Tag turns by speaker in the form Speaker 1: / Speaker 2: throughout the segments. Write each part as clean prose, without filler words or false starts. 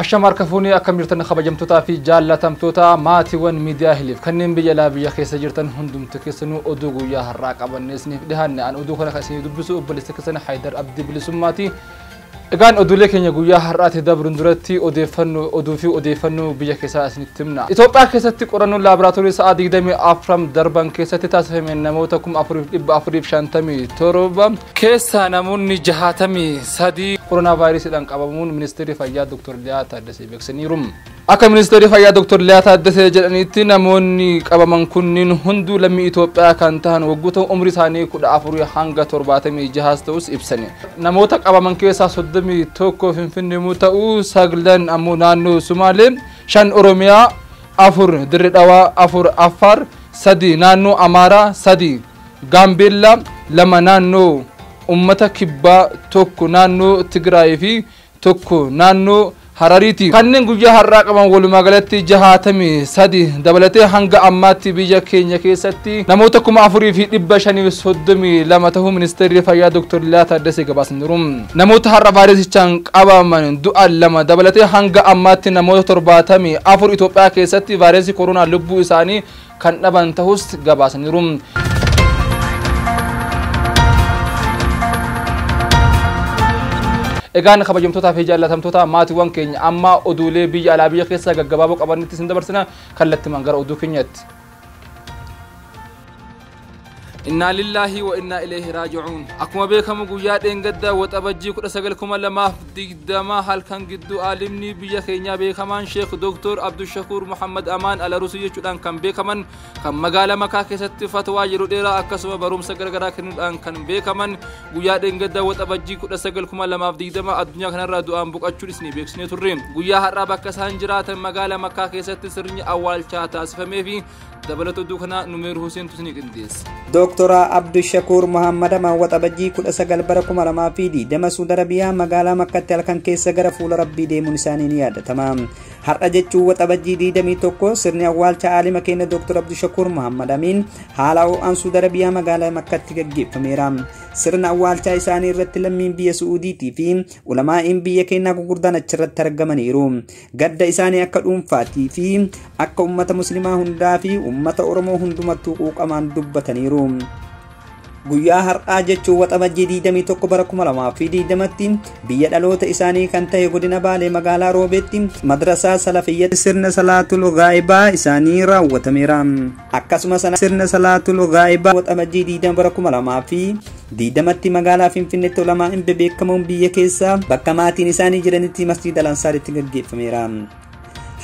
Speaker 1: الشمار كفوني أكملتنا خبجمتوتا في جالة تمتوتا ماتي ون ميديا هليف كنن بيجلا بيا خيس جرتن هندم تكسنو أدوغو يا هراك أبن نسني دهان عن أدوغنا خسني دبسو بلستكسن حيدر أبدي بلسماتي إغان أدولي كن يقويا هرات دبرن درتي أدوفي بيا خيسا أسني تمنا إثيوبيا خيستي قرانو لابراتوري سعادي دمي أفرم دربان خيستي تاسفهم نموتكم أفريف شانتمي توروبا كيسا نموني جهاتمي سادي كورونا فيروس الان قبمون منستري فيا دكتور ليا تادسي بكسنيروم اكا منستري فيا دكتور ليا تادسي جدنيتي نموني قبمن كنين هندو لمي ايثيوبيا كانتان وغوتو عمري ثاني كود افرو هانغا تورباتمي جهاستوس ابسني نموتا قبمن كيسا صدمي توكو فنفن موتاو ساغلن امونانو سومالي شان اوروميا افور دريداوا افور افار سدي نانو امارا سدي غامبيلا لما نانو ummata kibba tokko naannoo Tigraay fi tokko naannoo Harariiti kanneen guyyaa har'aa qaban walumaa galatti 63 dabalatee hanga ammaatti biyya keenya keessatti namoota 4532 ta'uu ministeerri fayyaa Dr. Liyaa Taaddasee gabaasaniiru. Namoota har'a vaayirasichaan qabaman du'an 2 dabalatee hanga ammaatti namoota 74 Itoophiyaa keessatti vaayirasii koronaa lubbuu isaanii kan dhaban ta'us gabaasaniiru. إيجان خبجمتوتا في جالة تمتوتا ماتي وان كين أما أدولي بيجي على بيجي خيسا جبابو قبرني تسند برسنا خلت منجر أدو كنيت إنا لله وإنا إليه راجعون أكما بيكم قويات إنجدا وتبجي كل سجلكم لما دما هل كان جدو عالمني بيا خينيا بيكمان شيخ دكتور عبد الشكور محمد أمان على روسية شدان كان بيكمان كان مقالة مكاكي ست فتوى يروديرا أكسوا بروم سجل كان بيكمان قويات إنجدا وتبجي كل سجلكم لما دما الدنيا كان رادو أم بق أشورسني بيكسني تريم قويا هربا كسان جرات مقالة مكاكي ست سرني أول شاتا أسفمي في دبلتو دوخنا نمير حسين تسنيك انديس دكتور عبد الشكور محمد ما وتبجي كل سجل بركم على ما في دي دم سود ربيا مقالة مكة تلكن كيس سجر فول ربي دي منساني نياد تمام هرجت وتبجي دي دمي توكو سرني أول تعالي مكين دكتور عبد الشكور محمد أمين حالاو أن سود ربيا مقالة مكة تجيب فميرام سرنا أول تعيساني رتلم من بيا سعودي تيفين ولما إن بيا كينا قردان أشرت ترجمانيروم قد إساني أكل فاتي في أك أمة مسلمة هندافي أمة أورمو هندمتو أمان دبتنيروم guyyaa har'aa jechuun waxabajjii 21 bara 2020 biyya dhaloota isaanii kan ta'e godina Baalee magaalaa Roobeetti madrasaa Salafiyyatti sirna salaatul ghaa'ibaa isaanii raawwatameera. Akkasumas sirna salaatul ghaa'ibaa waxabajjii 20 bara 2020 magaalaa Finfinneetti ulamaan beekamoon biyya keessaa bakka maatiin isaanii jiranitti masjiida Al-Ansaaritti gaggeeffameera.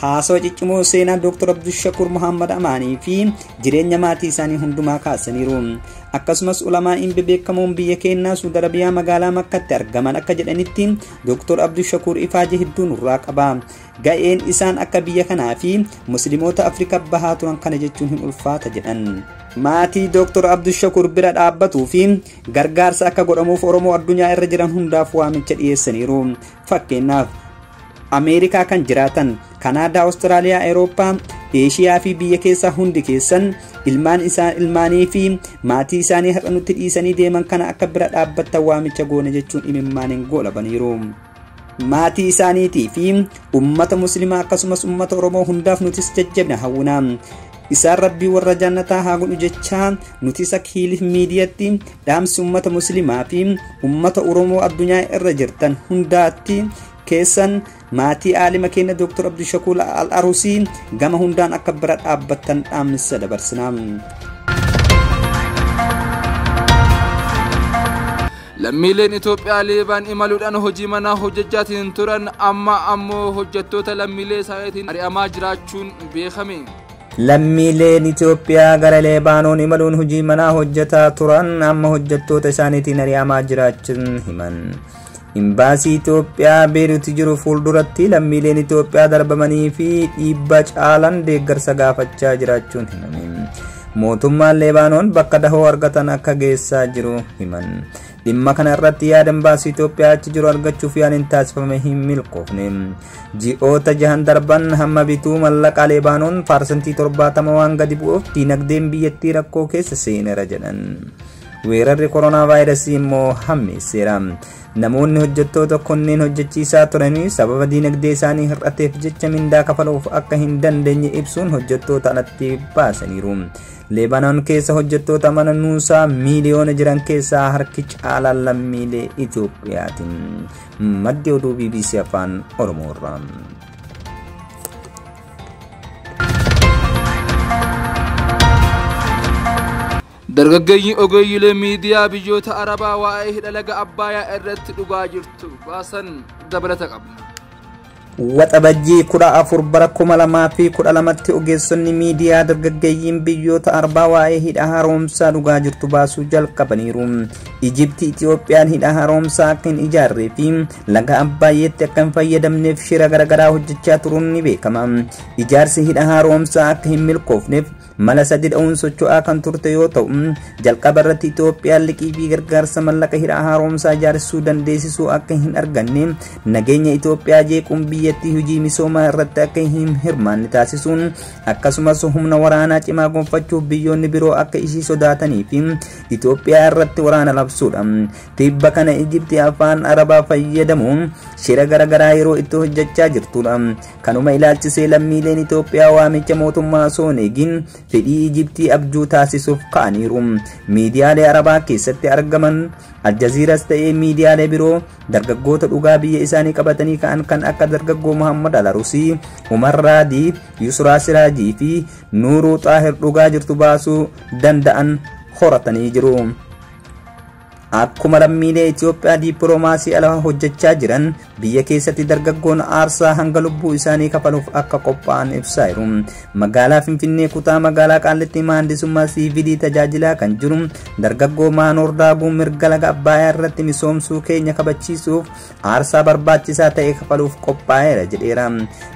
Speaker 1: Haasawaa ciccimoo seenaa Dr. Abdul Shakur Muhammad Amaanii fi jireenya maatii isaanii hundumaa kaasaniiru. Akkasumas ulamaan beekamoon biyya keenyaa Saudi Arabiyaa magaalaa Makkaatti argaman akka jedhanitti Dr. Abdul Shakur ifaaje hedduu nurraa qaba. Ga'een isaan akka biyya kanaa fi musliimoota Afrikaa bahaa turan kana jechuun hin ulfaata jedhan. Maatii Dr. Abdul Shakur bira dhaabbatuu fi gargaarsa akka godhamuuf Oromoo addunyaa irra jiran hundaaf waamicha dhiyeessaniiru. Fakkeenyaaf Ameerikaa kan jiraatan Kanaadaa, Austraaliyaa, Awurooppaa, Eeshiyaa fi biyya keessaa hundi keessan ilmaanii fi maatii isaanii har'a nutti dhiisanii deeman kana akka bira dhaabbattan waamicha goone jechuun imimmaaniin goolabaniiru. Maatii isaaniitii fi ummata muslimaa akkasumas ummata Oromoo hundaaf nutis jajjabina hawwina. Isaan rabbii warra jannataa haa godhu jechaa nuti Hiilif miidiyaatti dhaamsi ummata muslimaa fi ummata Oromoo addunyaa irra jirtan hundaatti keessan maatii aalima keenya Dr. Abdul Shakur Al-Aruusii gama hundaan akka bira dhaabbattan dhaamsa dabarsina. Lammiileen Itoophiyaa Leebaan imaluudhaan hojii manaa hojjechaatiin turan amma ammoo hojjettoota lammiilee isaaniitiin ari'amaa jiraachuun beekame. Lammiileen Itoophiyaa gara Leebaanoon imaluun hojii manaa hojjetaa turan amma hojjettoota isaaniitiin ari'amaa jiraachuun himan. Imbaasii Itoophiyaa Beeruutti jiru fuulduratti lammiileen Itoophiyaa darbamanii fi dhiibbaa caalan deeggarsa gaafachaa jiraachuun himame. Mootummaan Leebaanoon bakka dahoo argatan akka geessaa jiru himan. Dhimma kana irratti yaada imbaasii Itoophiyaa achi jiru argachuuf yaaliin taasifame hin milkoofne. Ji'oota 6 darban hamma bituu mallaqaa Leebaanoon % 70 waan gadi bu'uuf diinagdeen biyyattii rakkoo keessa seeneera jedhan.
Speaker 2: weerarri koronaa vaayirasii immoo hammeesseera. Namoonni hojjettoota kunneen hojjechiisaa turanii sababa diinagdee isaanii hir'ateef jecha mindaa kafaluuf akka hin dandeenye ibsuun hojjettoota alatti baasaniiru. Leebanoon keessa hojjettoota mana nuusaa miiliyoona jiran keessaa harki caalaan lammiilee Itoophiyaati. Maddi oduu BBC Afaan Oromoorraa.
Speaker 1: dargaggeeyyiin ogeeyyiilee miidiyaa biyyoota arabaa waa'ee hidha laga Abbayyaa irratti dhugaa jirtu baasan dabalata qabna.
Speaker 2: Waxabajjii 14 bara 2012tti ogeessonni miidiyaa dargaggeeyyiin biyyoota arabaa waa'ee hidha haaromsaa dhugaa jirtu baasuu jalqabaniiru. Ijipti Itoophiyaan hidha haaromsaa akka hin ijaarree fi laga Abbayyeetti akka hin fayyadamneef shira garaagaraa hojjechaa turuun ni beekama. Ijaarsi hidha haaromsaa akka hin milkoofneef mala sadi dha'uun socho'aa kan turte yoo ta'u, jalqaba irratti Itoophiyaan liqii fi gargaarsa mallaqa hidha haaromsaa ijaarsuu dandeessisuu akka hin arganne nageenya Itoophiyaa jeequun biyyattii hojii misoomaa irratti akka hin hirmaanne taasisuun akkasumas humna waraanaa cimaa gonfachuuf biyyoonni biroo akka ishii sodaatanii fi Itoophiyaa irratti waraana labsuudha. Tibba kana Ijipti afaan Arabaa fayyadamuun shira garaagaraa yeroo itti hojjechaa jirtudha. Kanuma ilaalchisee lammiileen Itoophiyaa waamicha mootummaa osoo hin eegin fedhii Ijiptii abjuu taasisuuf ka'aniiru. Miidiyaalee Arabaa keessatti argaman Aljaziiraas ta'ee miidiyaalee biroo dargaggoota dhugaa biyya isaanii qabatanii ka'an kan akka dargaggoo Muhammad Al-Arusii, Umar Raadii, Yusraa Siraajii fi Nuuruu Xaahir dhugaa jirtu baasuu danda'an horatanii jiru. Akkuma lammiilee Itoophiyaa dippiloomaasii ala hojjechaa jiran biyya keessatti dargaggoon aarsaa hanga lubbuu isaanii kafaluuf akka qophaa'an ibsaayiru. Magaalaa Finfinnee kutaa magaalaa Qaallitti maandisummaa siivilii tajaajilaa kan jiru dargaggoo Maanoor Daaguu mirga laga Abbayyaa irratti misoomsuu keenya kabachiisuuf aarsaa barbaachisaa ta'e kafaluuf qophaa'eera jedheera.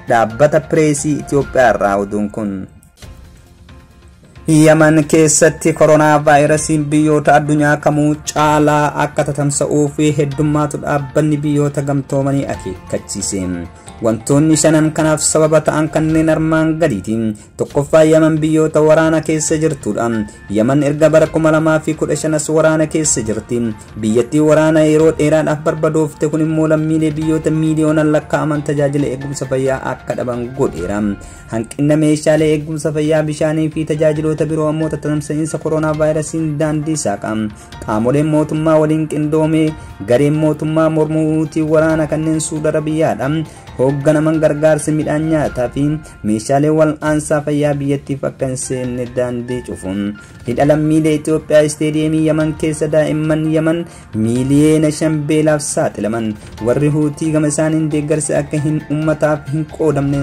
Speaker 2: Dhaabbata Pireesii Itoophiyaa irraa oduun kun. Yaman keessatti koronaa vaayirasiin biyyoota addunyaa kamuu caalaa akka tatamsa'uu fi heddummaatu dhaabbanni biyyoota gamtoomanii akeekkachiise. Wantoonni shanan kanaaf sababa ta'an kanneen armaan gadiiti. Tokkoffaa Yaman biyyoota waraana keessa jirtudha. Yaman erga bara 2015 waraana keessa jirti. Biyyattii waraana yeroo dheeraadhaaf barbadoofte kun immoo lammiilee biyyoota miiliyoonaan lakkaa'aman tajaajila eegumsa fayyaa akka dhaban godheera. Hanqina meeshaalee eegumsa fayyaa bishaanii fi tajaajiloota biroo ammoo tatamsa'iinsa koronaa vaayirasiin daandii saaqa. Qaamoleen mootummaa waliin qindoomee gareen mootummaa mormuutii waraana kanneen Suudi Arabiyaadha. Hoogganaman gargaarsa midhaan nyaataa fi meeshaalee wal'aansaa fayyaa biyyattiif akka hin seenne daandii cufuun hidha lammiilee Itoophiyaa isteediyeemii Yaman keessa daa'imman Yaman miiliyoona 5 beelaaf saaxilaman warri Huutii gama isaaniin deeggarsa akka hin ummataaf hin qoodamne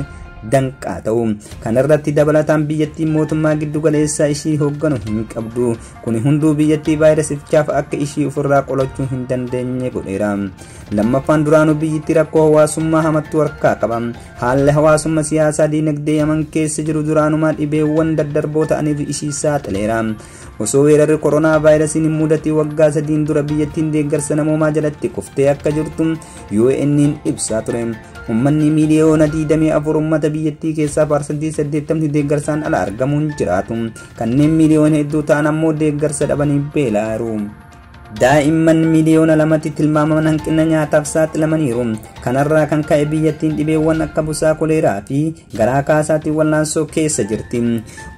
Speaker 2: danqaa ta'u. Kanarratti dabalataan biyyattiin mootummaa giddu galeessaa ishii hoogganu hin qabdu. Kun hunduu biyyattii vaayirasichaaf akka ishii ofirraa qolachuu hin dandeenye godheera. Lammaffaan duraanuu biyyattii rakkoo hawaasummaa hamattuu harkaa qaba. Haalli hawaasummaa siyaasaa diinagdee Yaman keessa jiru duraanumaa dhibeewwan daddarboo ta'aniif ishii saaxileera. Osoo weerarri koronaa vaayirasiin hin mudatiin waggaa 3 dura biyyattiin deeggarsa namoomaa jalatti kuftee akka jirtu UN'n ibsaa ture. Uummanni miiliyoona 24 uummata biyyattii keessaa parsantii 80 deeggarsaan ala argamuun jiraatu. Kanneen miiliyoona hedduu ta'an ammoo deeggarsa dhabanii beelaaru. Daa'imman miiliyoona 2tti tilmaamaman hanqina nyaataaf saaxilamaniiru. Kanarraa kan ka'e biyyattiin dhibeewwan akka busaa koleeraa fi garaa kaasaatiin wal'aansoo keessa jirti.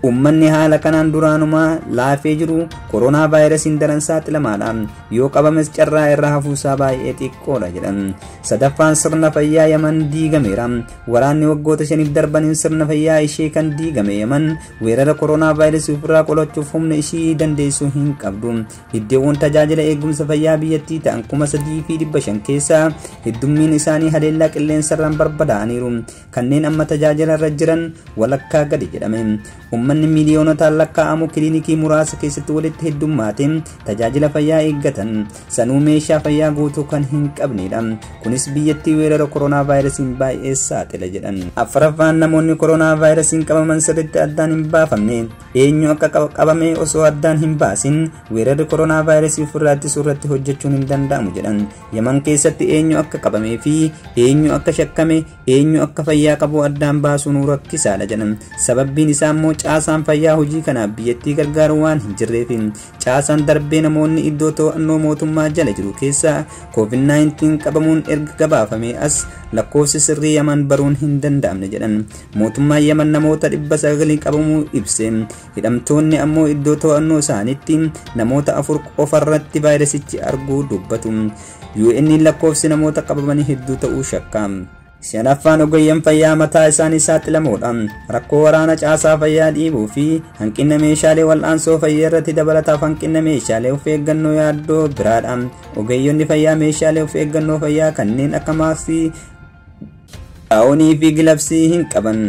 Speaker 2: Uummanni haala kanaan duraanumaa laafee jiru koronaa vaayirasiin daran saaxilamaadha. Yoo qabames carraa irraa hafuusaa baay'ee xiqqoodha jedhan. Sadaffaan sirna fayyaa Yaman diigameera. Waraanni waggoota 5 darbaniin sirna fayyaa ishee kan diigame Yaman weerara koronaa vaayirasii ofirraa qolachuuf humna ishii dandeessuu hin qabdu. Iddoowwan tajaajila eegumsa fayyaa biyyattii ta'an 3,500 keessaa heddummiin isaanii haleellaa qilleensarraan barbadaa'aniiru. Kanneen amma tajaajila irra jiran walakkaa gadi jedhame. Uummanni miiliyoonotaan lakkaa'amu kiliinikii muraasa keessatti walitti heddummaate tajaajila fayyaa eeggatan sanuu meeshaa fayyaa guutuu kan hin qabnedha. Kunis biyyattii weerara koronaa vaayirasiin baay'ee saaxila jedhan. Afuraffaan namoonni koronaa vaayirasiin qabaman sirriitti addaan hin baafamne. Eenyu akka qabame osoo addaan hin baasin weerarri koronaa vaayirasii ofirraa ittisuu irratti hojjechuun hin danda'amu jedhan. Yaman keessatti eenyu akka qabamee fi eenyu akka shakkame eenyu akka fayyaa qabu addaan baasuun rakkisaadha jedhan. Sababbiin isaa immoo caasa caasaan fayyaa hojii kana biyyattii gargaaru waan hin jirreef caasaan darbee namoonni iddoo to'annoo mootummaa jala jiru keessa COVID-19 qabamuun erga gabaafame as lakkoofsi sirrii Yaman baruun hin danda'amne jedhan. Mootummaan Yaman namoota 900 qabamuu ibse. Hidhamtoonni ammoo iddoo to'annoo isaaniitti namoota 4 qofarratti vaayirasichi arguu dubbatu. UN lakkoofsi namoota qabamanii hedduu ta'uu shakka. Shanaffaan ogeeyyan fayyaa mataa isaanii saaxilamoodha. Rakkoo waraana caasaa fayyaa dhiibuu fi hanqina meeshaalee wal'aansoo fayyaa irratti dabalataaf hanqina meeshaalee of eeggannoo yaaddoo biraadha. Ogeeyyonni fayyaa meeshaalee of eeggannoo fayyaa kanneen akka maaskii, gaa'onii fi gilabsii hin qaban.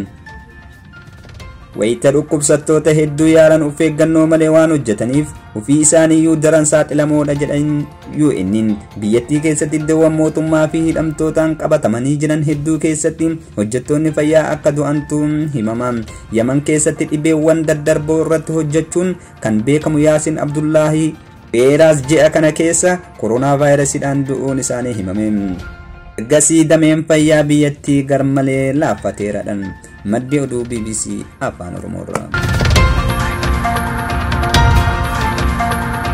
Speaker 2: Wayita dhukkubsattoota hedduu yaalan of eeggannoo malee waan hojjetaniif ofii isaaniiyyuu daran saaxilamoodha jedhan UN. Biyyattii keessatti iddoowwan mootummaa fi hidhamtootaan qabatamanii jiran hedduu keessatti hojjettoonni fayyaa akka du'antu himama. Yaman keessatti dhibeewwan daddarboo irratti hojjechuun kan beekamu Yaasin Abdullaahi dheeraas ji'a kana keessa koronaa vaayirasiidhaan du'uun isaanii himame. Ergasii dameen fayyaa biyyattii garmalee laaffateeradhan. Maddi oduu BBC Afaan Oromoorraa.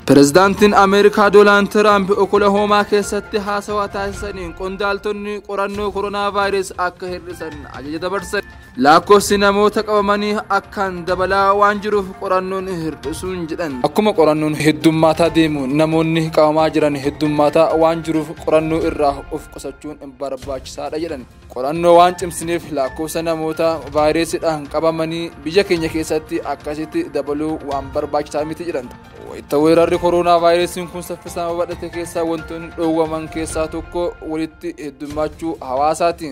Speaker 1: Pirezidaantiin Ameerikaa Doonaald Tiraamp Oklahoomaa keessatti haasawaa taasisaniin qondaaltonni qorannoo koronaa vaayirasii akka hir'isan ajaja dabarsan. Lakkoofsi namoota qabamanii akkaan dabalaa waan jiruuf qorannoon hir'isuun jedhan. Akkuma qorannoon heddummaataa deemu namoonni qabamaa jiran heddummaataa waan jiruuf qorannoo irraa of qusachuun barbaachisaadha jedhan. Qorannoo waan cimsineef lakkoofsa namoota vaayirasiidhaan qabamanii biyya keenya keessatti akkasitti dabaluu waan barbaachisaa miti jedhan. Wayita weerarri koronaa vaayirasiin kun saffisaan babal'ate keessaa wantoonni dhoowwaman keessaa tokko walitti heddummachuu hawaasaati.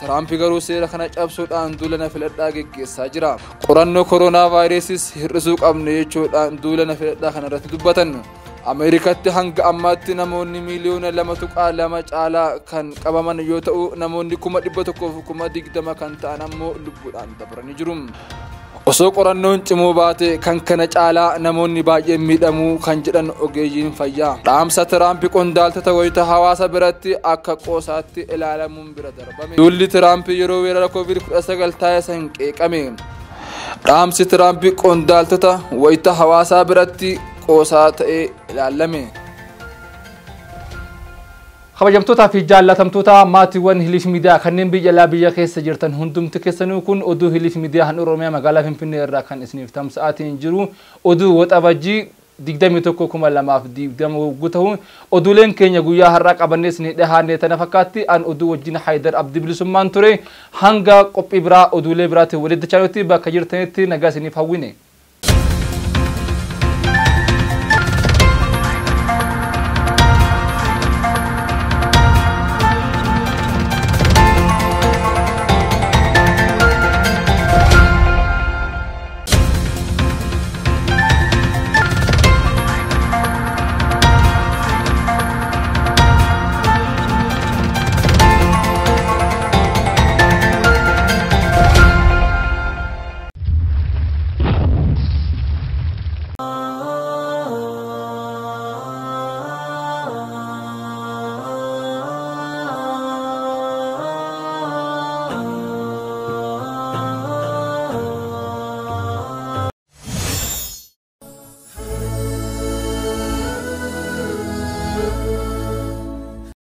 Speaker 1: Tiraamp garuu seera kana cabsuudhaan duula filadhaa geggeessaa jira. Qorannoo koronaa vaayirasiis hir'isuu qabne jechuudhaan duula filadhaa kanarratti dubbatan. Ameerikaatti hanga ammaatti namoonni miliyoona 2.2 caalaa kan qabaman yoo ta'u namoonni 120,000 kan ta'an ammoo lubbuudhaan dabranii jiru. Osoo qorannoon cimuu baate kan kana caalaa namoonni baay'een miidhamuu kan jedhan ogeeyyiin fayyaa. Dhaamsa Tiraamp qondaaltota wayita hawaasa biratti akka qoosaatti ilaalamuun bira darbame. Duulli Tiraamp yeroo weerara COVID-19 taasisan qeeqame. Dhaamsi Tiraamp qondaaltota wayita hawaasaa biratti qoosaa ta'ee ilaalame. Kabajamtootaa fi jaallatamtoota maatiiwwan Hiliif Miidiyaa kanneen biyya alaa biyya keessa jirtan hundumti keessanuu kun oduu Hiliif Miidiyaa han Oromiyaa magaalaa Finfinnee irraa kan isiniif tamsa'aatiin jiru oduu waxabajjii 21,2020 waggu ta'u oduuleen keenya guyyaa har'aa qabannee isin dhihaannee tana fakkaatti an oduu wajjin Haydar Abdii Bilisummaan ture hanga qophii biraa oduulee biraatiin walitti chaanutti bakka jirtanitti nagaa isiniif hawwine.